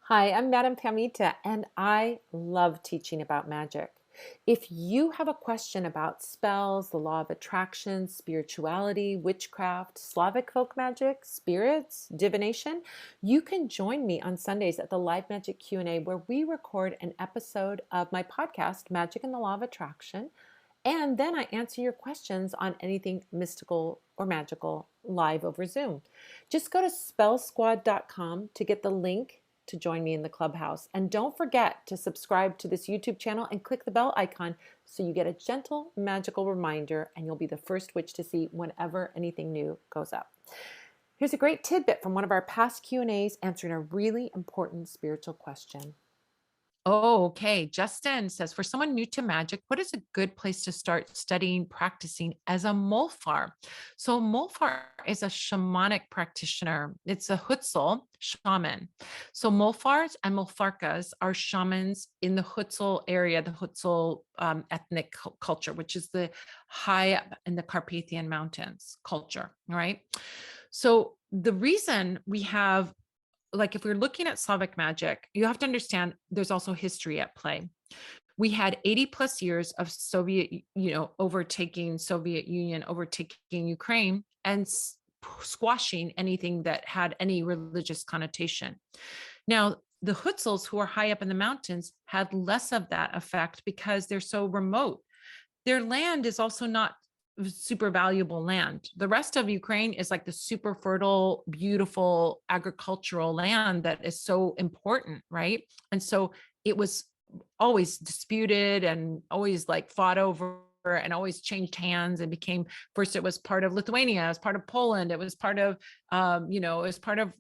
Hi, I'm Madame Pamita, and I love teaching about magic. If you have a question about spells, the law of attraction, spirituality, witchcraft, Slavic folk magic, spirits, divination, you can join me on Sundays at the Live Magic Q&A where we record an episode of my podcast, Magic and the Law of Attraction, and then I answer your questions on anything mystical or magical live over Zoom. Just go to spellsquad.com to get the link to join me in the clubhouse. And don't forget to subscribe to this YouTube channel and click the bell icon so you get a gentle, magical reminder and you'll be the first witch to see whenever anything new goes up. Here's a great tidbit from one of our past Q&As answering a really important spiritual question. Oh, okay. Justin says, for someone new to magic, what is a good place to start studying, practicing as a Molfar? So, Molfar is a shamanic practitioner. It's a Hutsul shaman. So, Molfars and Molfarkas are shamans in the Hutsul area, the Hutsul ethnic culture, which is the high up in the Carpathian Mountains culture, right? So, the reason we have if we're looking at Slavic magic, you have to understand there's also history at play. We had 80 plus years of Soviet Union, overtaking Ukraine and squashing anything that had any religious connotation. Now, the Hutsuls who are high up in the mountains had less of that effect because they're so remote. Their land is also not super valuable land. The rest of Ukraine is like the super fertile, beautiful agricultural land that is so important, right? And so it was always disputed and always like fought over and always changed hands and became first it was part of Lithuania, it was part of Poland, it was part of it was part of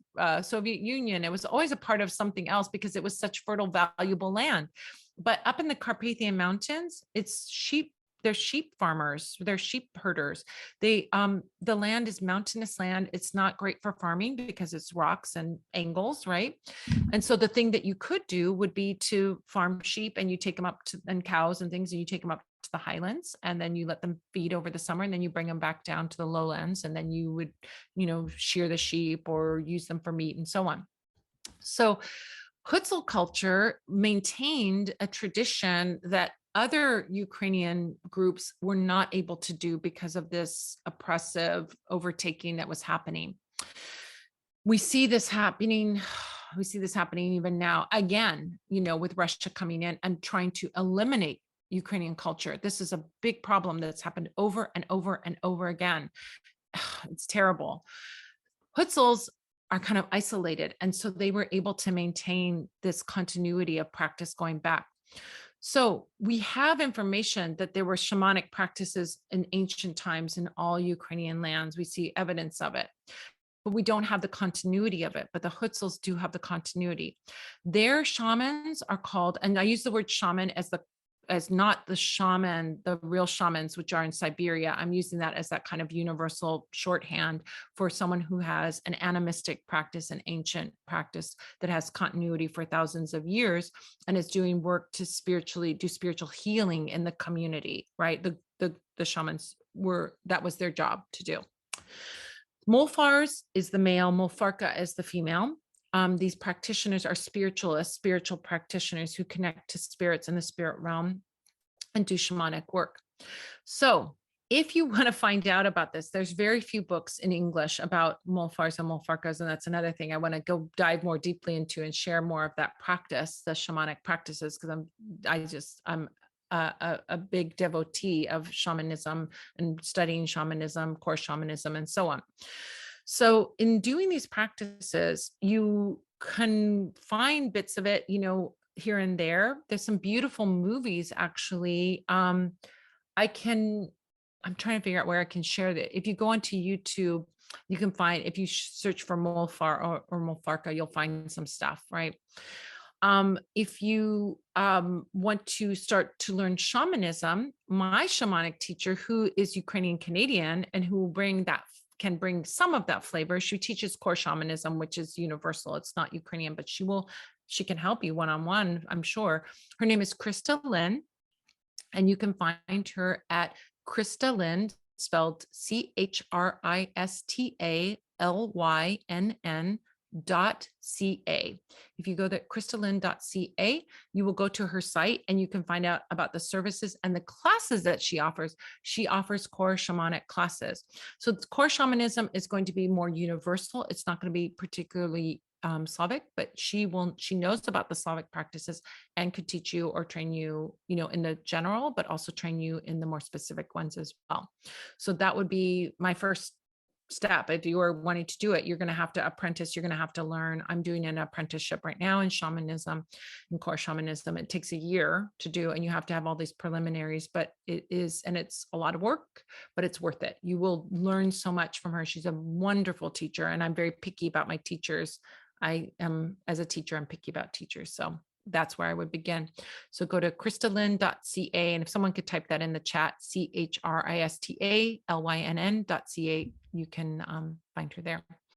Soviet Union. It was always a part of something else because it was such fertile, valuable land. But up in the Carpathian Mountains, it's sheep, they're sheep farmers, they're sheep herders. The land is mountainous land. It's not great for farming because it's rocks and angles, right? And so the thing that you could do would be to farm sheep and you take them up to, and cows and things, and you take them up to the highlands and then you let them feed over the summer and then you bring them back down to the lowlands and then you would, shear the sheep or use them for meat and so on. So Hutsul culture maintained a tradition that other Ukrainian groups were not able to do because of this oppressive overtaking that was happening. We see this happening. We see this happening even now, again, with Russia coming in and trying to eliminate Ukrainian culture. This is a big problem that's happened over and over and over again. It's terrible. Hutsuls are kind of isolated. And so they were able to maintain this continuity of practice going back. So we have information that there were shamanic practices in ancient times in all Ukrainian lands. We see evidence of it, but we don't have the continuity of it. But the Hutsuls do have the continuity. Their shamans are called, and I use the word shaman as not the shaman, the real shamans, which are in Siberia. I'm using that as that kind of universal shorthand for someone who has an animistic practice, an ancient practice that has continuity for thousands of years and is doing work to do spiritual healing in the community, right? The shamans that was their job to do. Molfars is the male, Molfarka is the female. These practitioners are spiritualists, spiritual practitioners who connect to spirits in the spirit realm and do shamanic work. So if you want to find out about this, there's very few books in English about Molfars and Molfarkas, and that's another thing I want to go dive more deeply into and share more of that practice, the shamanic practices, because I'm a big devotee of shamanism and studying shamanism, core shamanism, and so on. So in doing these practices, you can find bits of it, here and there. There's some beautiful movies, actually. I'm trying to figure out where I can share that. If you go onto YouTube, you can find, if you search for Molfar or Molfarka, you'll find some stuff, right? If you want to start to learn shamanism, my shamanic teacher, who is Ukrainian Canadian and who will can bring some of that flavor. She teaches core shamanism, which is universal. It's not Ukrainian, but she can help you one-on-one, I'm sure. Her name is Krista Lynn, and you can find her at Krista Lynn, spelled ChristALYNN If you go to crystalline.ca, you will go to her site and you can find out about the services and the classes that she offers. She offers core shamanic classes. So core shamanism is going to be more universal. It's not going to be particularly Slavic, but she knows about the Slavic practices and could teach you or train you, in the general, but also train you in the more specific ones as well. So that would be my first step. If you are wanting to do it, you're going to have to apprentice, you're going to have to learn. I'm doing an apprenticeship right now in shamanism and core shamanism. It takes a year to do, and you have to have all these preliminaries, but it's a lot of work, but it's worth it. You will learn so much from her. She's a wonderful teacher, and I'm very picky about my teachers. As a teacher, I'm picky about teachers. So that's where I would begin. So go to crystalline.ca. And if someone could type that in the chat, CHRISTALYNN.ca, you can find her there.